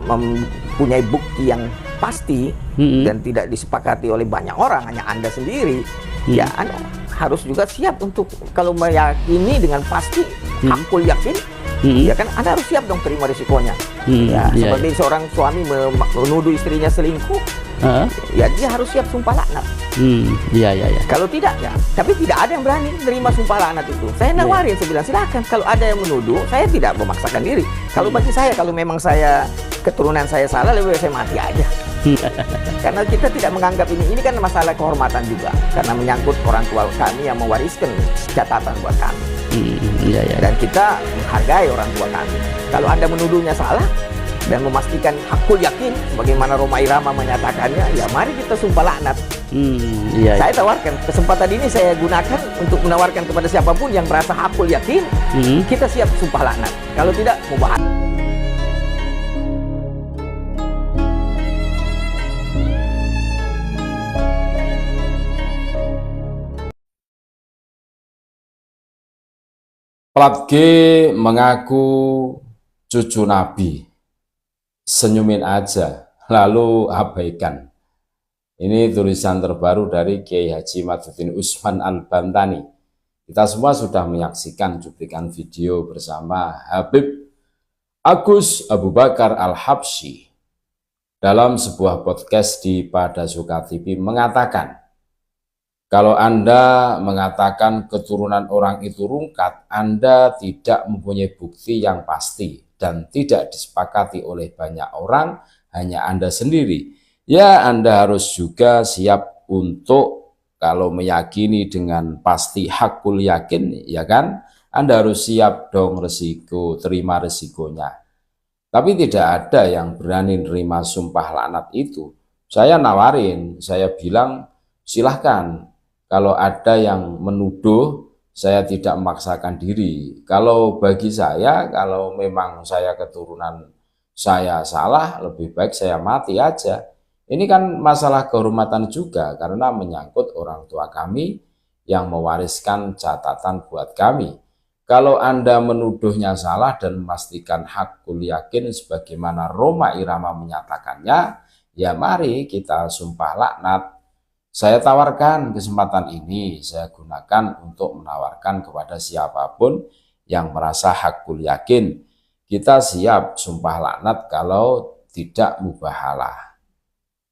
mempunyai bukti yang pasti dan tidak disepakati oleh banyak orang, hanya Anda sendiri, ya Anda harus juga siap untuk kalau meyakini dengan pasti, hakul yakin, ya kan Anda harus siap dong terima risikonya. Ya, seperti seorang suami menuduh istrinya selingkuh, ya dia harus siap sumpah laknat. Kalau tidak, ya, tapi tidak ada yang berani menerima sumpah laknat itu. Saya nawarin, saya bilang silakan. Kalau ada yang menuduh, saya tidak memaksakan diri. Kalau bagi saya, kalau memang keturunan saya salah, lebih baik saya mati aja. Karena kita tidak menganggap ini kan masalah kehormatan juga, karena menyangkut orang tua kami yang mewariskan catatan buat kami. Dan kita menghargai orang tua kami. Kalau Anda menuduhnya salah dan memastikan hakul yakin, bagaimana Rhoma Irama menyatakannya, ya mari kita sumpah laknat. Saya tawarkan kesempatan ini, saya gunakan untuk menawarkan kepada siapapun yang merasa hakul yakin, kita siap sumpah laknat. Kalau tidak, mubah. Plat G mengaku cucu Nabi, senyumin aja, lalu abaikan. Ini tulisan terbaru dari Kiai Haji Madzuddin Usman Al-Bantani. Kita semua sudah menyaksikan cuplikan video bersama Habib Agus Abu Bakar Al-Habsyi dalam sebuah podcast di Padasuka TV mengatakan, kalau Anda mengatakan keturunan orang itu rungkat, Anda tidak mempunyai bukti yang pasti dan tidak disepakati oleh banyak orang, hanya Anda sendiri. Ya, Anda harus juga siap untuk kalau meyakini dengan pasti hakul yakin, ya kan? Anda harus siap dong resiko, terima resikonya. Tapi tidak ada yang berani nerima sumpah laknat itu. Saya nawarin, saya bilang silahkan. Kalau ada yang menuduh, saya tidak memaksakan diri. Kalau bagi saya, kalau memang saya keturunan saya salah, lebih baik saya mati aja. Ini kan masalah kehormatan juga, karena menyangkut orang tua kami yang mewariskan catatan buat kami. Kalau Anda menuduhnya salah dan memastikan hakul yakin sebagaimana Rhoma Irama menyatakannya, ya mari kita sumpah laknat. Saya tawarkan kesempatan ini, saya gunakan untuk menawarkan kepada siapapun yang merasa hakul yakin. Kita siap sumpah laknat kalau tidak mubahalah.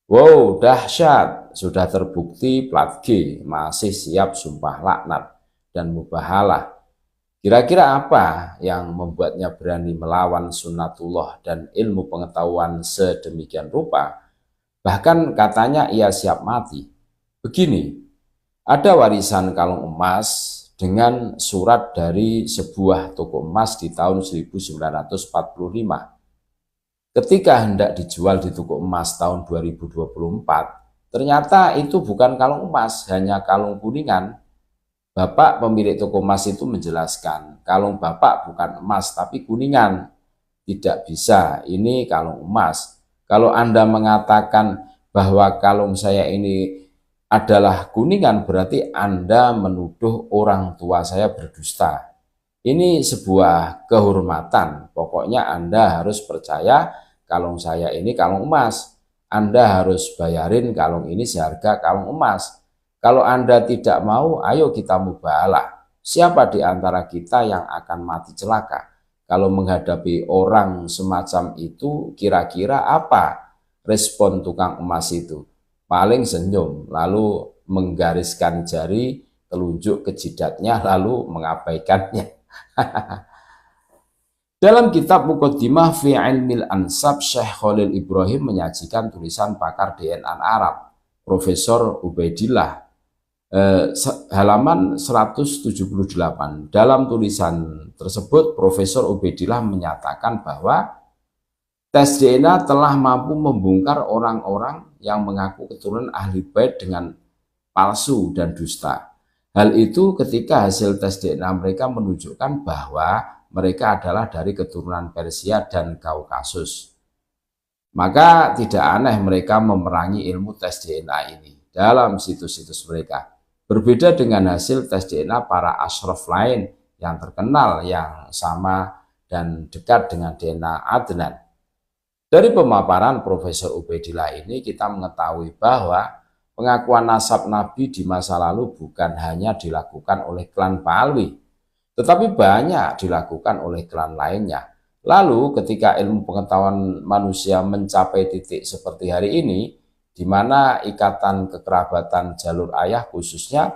Wow, dahsyat, sudah terbukti Plat G masih siap sumpah laknat dan mubahalah. Kira-kira apa yang membuatnya berani melawan sunnatullah dan ilmu pengetahuan sedemikian rupa? Bahkan katanya ia siap mati. Begini, ada warisan kalung emas dengan surat dari sebuah toko emas di tahun 1945. Ketika hendak dijual di toko emas tahun 2024, ternyata itu bukan kalung emas, hanya kalung kuningan. Bapak pemilik toko emas itu menjelaskan, kalung Bapak bukan emas tapi kuningan. Tidak bisa, ini kalung emas. Kalau Anda mengatakan bahwa kalung saya ini adalah kuningan, berarti Anda menuduh orang tua saya berdusta. Ini sebuah kehormatan. Pokoknya Anda harus percaya kalung saya ini kalung emas. Anda harus bayarin kalung ini seharga kalung emas. Kalau Anda tidak mau, ayo kita mubahalah. Siapa di antara kita yang akan mati celaka? Kalau menghadapi orang semacam itu, kira-kira apa respon tukang emas itu? Paling senyum, lalu menggariskan jari telunjuk ke jidatnya, lalu mengabaikannya. Dalam kitab Muqaddimah fi Ilmil Ansab, Syekh Khalil Ibrahim menyajikan tulisan pakar DNA Arab, Profesor Ubaidillah, halaman 178. Dalam tulisan tersebut, Profesor Ubaidillah menyatakan bahwa tes DNA telah mampu membongkar orang-orang yang mengaku keturunan ahli bait dengan palsu dan dusta. Hal itu ketika hasil tes DNA mereka menunjukkan bahwa mereka adalah dari keturunan Persia dan Kaukasus. Maka tidak aneh mereka memerangi ilmu tes DNA ini dalam situs-situs mereka. Berbeda dengan hasil tes DNA para ashraf lain yang terkenal, yang sama dan dekat dengan DNA Adnan. Dari pemaparan Profesor Ubaidillah ini kita mengetahui bahwa pengakuan nasab Nabi di masa lalu bukan hanya dilakukan oleh klan Ba'alwi, tetapi banyak dilakukan oleh klan lainnya. Lalu ketika ilmu pengetahuan manusia mencapai titik seperti hari ini, di mana ikatan kekerabatan jalur ayah khususnya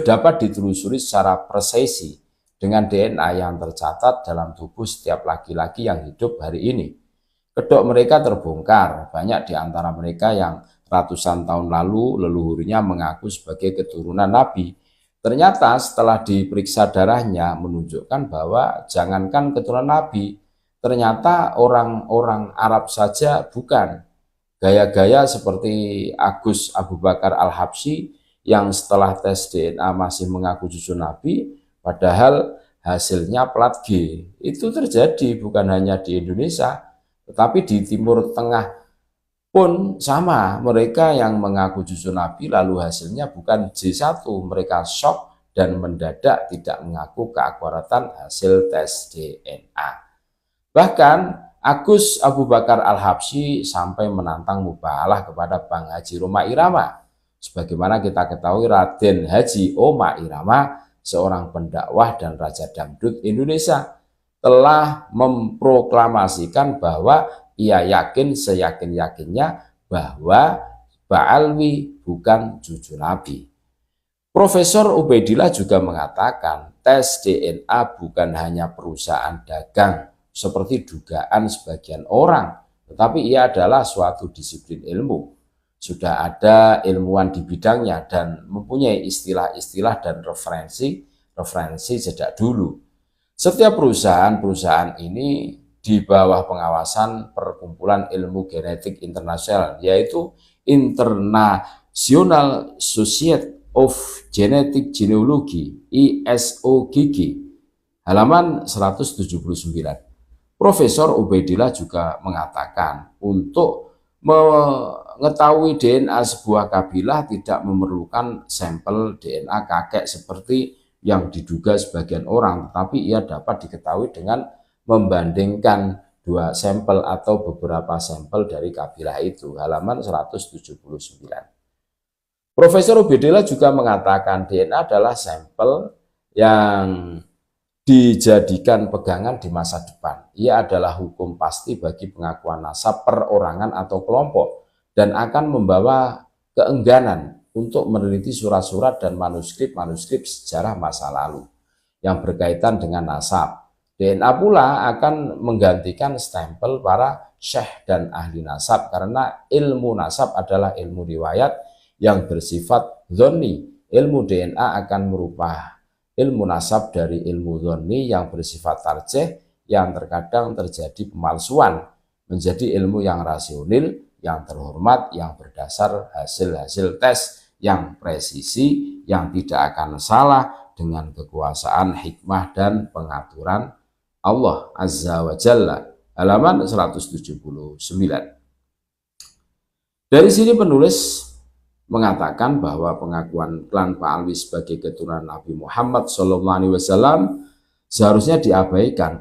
dapat ditelusuri secara presisi dengan DNA yang tercatat dalam tubuh setiap laki-laki yang hidup hari ini. Kedok mereka terbongkar, banyak di antara mereka yang ratusan tahun lalu leluhurnya mengaku sebagai keturunan Nabi. Ternyata setelah diperiksa darahnya menunjukkan bahwa jangankan keturunan Nabi, ternyata orang-orang Arab saja bukan. Gaya-gaya seperti Agus Abu Bakar Al-Habsyi yang setelah tes DNA masih mengaku cucu Nabi, padahal hasilnya plat G. Itu terjadi bukan hanya di Indonesia, tetapi di Timur Tengah pun sama. Mereka yang mengaku cucu Nabi lalu hasilnya bukan J1, mereka shock dan mendadak tidak mengaku keakuratan hasil tes DNA. Bahkan Agus Abu Bakar Al-Habsyi sampai menantang mubahalah kepada Bang Haji Rhoma Irama. Sebagaimana kita ketahui, Raden Haji Rhoma Irama, seorang pendakwah dan raja dangdut Indonesia, telah memproklamasikan bahwa ia yakin seyakin-yakinnya bahwa Ba'alwi bukan cucu Nabi. Profesor Ubaidillah juga mengatakan tes DNA bukan hanya perusahaan dagang seperti dugaan sebagian orang, tetapi ia adalah suatu disiplin ilmu. Sudah ada ilmuwan di bidangnya dan mempunyai istilah-istilah dan referensi sejak dulu. Setiap perusahaan ini di bawah pengawasan Perkumpulan Ilmu Genetik Internasional, yaitu International Society of Genetic Genealogy (ISOGG), halaman 179. Profesor Ubaidillah juga mengatakan untuk mengetahui DNA sebuah kabilah tidak memerlukan sampel DNA kakek seperti yang diduga sebagian orang, tetapi ia dapat diketahui dengan membandingkan dua sampel atau beberapa sampel dari kabilah itu, halaman 179. Profesor Ubaidillah juga mengatakan DNA adalah sampel yang dijadikan pegangan di masa depan. Ia adalah hukum pasti bagi pengakuan nasab perorangan atau kelompok dan akan membawa keengganan untuk meneliti surat-surat dan manuskrip sejarah masa lalu yang berkaitan dengan nasab. DNA pula akan menggantikan stempel para syekh dan ahli nasab karena ilmu nasab adalah ilmu riwayat yang bersifat dzonni. Ilmu DNA akan merubah ilmu nasab dari ilmu dzonni yang bersifat tarjih yang terkadang terjadi pemalsuan menjadi ilmu yang rasional, yang terhormat, yang berdasar hasil-hasil tes yang presisi, yang tidak akan salah dengan kekuasaan, hikmah, dan pengaturan Allah Azza wa Jalla, halaman 179. Dari sini penulis mengatakan bahwa pengakuan klan Ba'alwi sebagai keturunan Nabi Muhammad SAW seharusnya diabaikan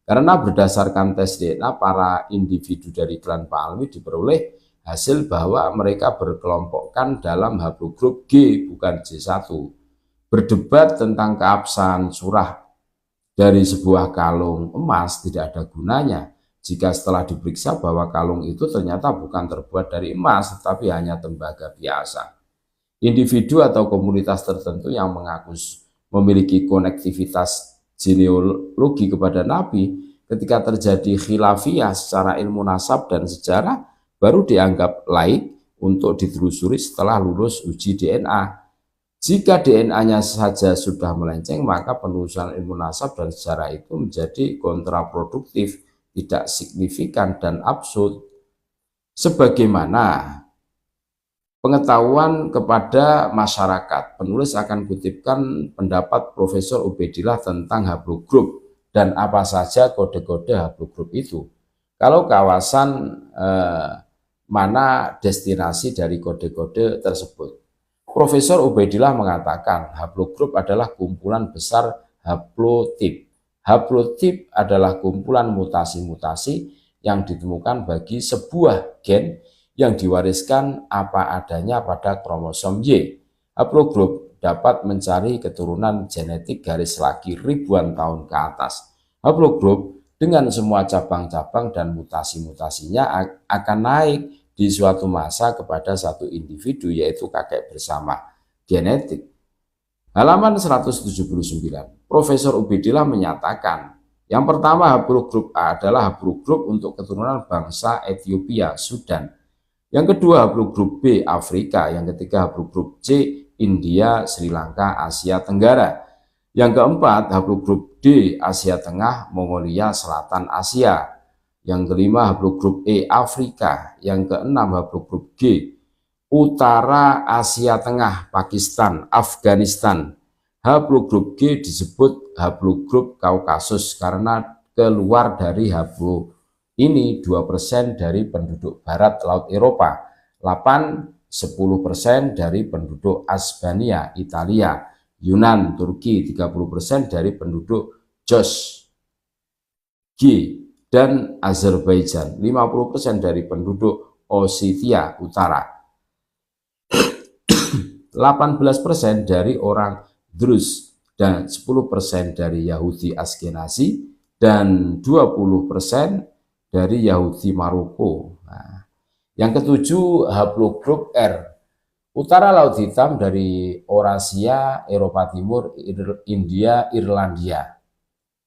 karena berdasarkan tes DNA para individu dari klan Ba'alwi diperoleh hasil bahwa mereka berkelompokkan dalam haplogrup G bukan J1. Berdebat tentang keabsahan surah dari sebuah kalung emas tidak ada gunanya jika setelah diperiksa bahwa kalung itu ternyata bukan terbuat dari emas tetapi hanya tembaga biasa. Individu atau komunitas tertentu yang mengaku memiliki konektivitas genealogi kepada Nabi ketika terjadi khilafiyah secara ilmu nasab dan sejarah baru dianggap laik untuk ditelusuri setelah lulus uji DNA. Jika DNA-nya saja sudah melenceng, maka penelusuran ilmu nasab dan sejarah itu menjadi kontraproduktif, tidak signifikan dan absurd. Sebagaimana pengetahuan kepada masyarakat, penulis akan kutipkan pendapat Profesor Ubaidillah tentang haplogrup dan apa saja kode-kode haplogrup itu. Kalau kawasan mana destinasi dari kode-kode tersebut. Profesor Ubaidillah mengatakan haplogrup adalah kumpulan besar haplotip. Haplotip adalah kumpulan mutasi-mutasi yang ditemukan bagi sebuah gen yang diwariskan apa adanya pada kromosom Y. Haplogrup dapat mencari keturunan genetik garis laki ribuan tahun ke atas. Haplogrup dengan semua cabang-cabang dan mutasi-mutasinya akan naik di suatu masa kepada satu individu, yaitu kakek bersama genetik. Halaman 179, Profesor Ubedillah menyatakan, yang pertama haplogrup A adalah haplogrup untuk keturunan bangsa Ethiopia, Sudan. Yang kedua haplogrup B, Afrika. Yang ketiga haplogrup C, India, Sri Lanka, Asia Tenggara. Yang keempat haplogrup D, Asia Tengah, Mongolia, Selatan Asia. Yang kelima haplogrup E, Afrika. Yang keenam haplogrup G, Utara Asia Tengah, Pakistan, Afghanistan. Haplogrup G disebut haplogrup Kaukasus karena keluar dari haplo ini 2% dari penduduk barat Laut Eropa, 8-10% dari penduduk Albania, Italia, Yunan, Turki, 30% dari penduduk Jos, G, dan Azerbaijan, 50% dari penduduk Ossetia Utara, 18% dari orang Druze, dan 10% dari Yahudi Askenazi, dan 20% dari Yahudi Maroko. Nah, yang ketujuh haplogrup R, Utara Laut Hitam dari Eurasia, Eropa Timur, India, Irlandia.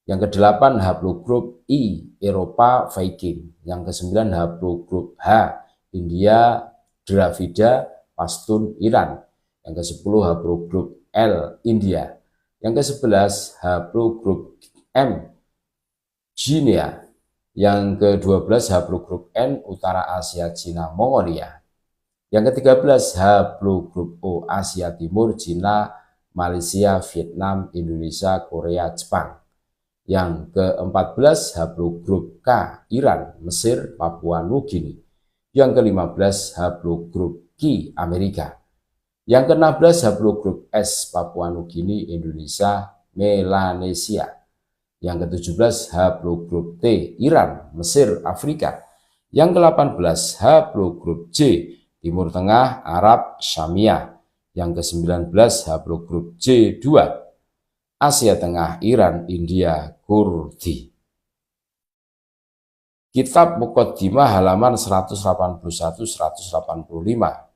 Yang kedelapan haplogrup I, Eropa, Viking. Yang kesembilan haplogrup H, India, Dravida, Pashtun, Iran. Yang kesepuluh haplogrup L, India. Yang kesebelas haplogrup M, Guinea. Yang ke-12 haplogrup N, Utara Asia, Cina, Mongolia. Yang ke-13 haplogrup O, Asia Timur, Cina, Malaysia, Vietnam, Indonesia, Korea, Jepang. Yang ke-14 haplogrup K, Iran, Mesir, Papua Nugini. Yang ke-15 haplogrup Q, Amerika. Yang ke-16 haplogrup S, Papua Nugini, Indonesia, Melanesia. Yang ke-17 haplogrup T, Iran, Mesir, Afrika. Yang ke-18 haplogrup J, Timur Tengah, Arab, Syamia. Yang ke-19 haplogrup J2, Asia Tengah, Iran, India, Kurdi. Kitab Muqaddimah halaman 181-185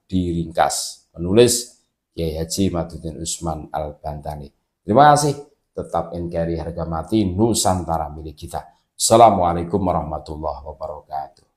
diringkas. Penulis Kiai Haji Madudin Usman Al-Bantani. Terima kasih. Tetap NKRI harga mati, Nusantara milik kita. Assalamualaikum warahmatullahi wabarakatuh.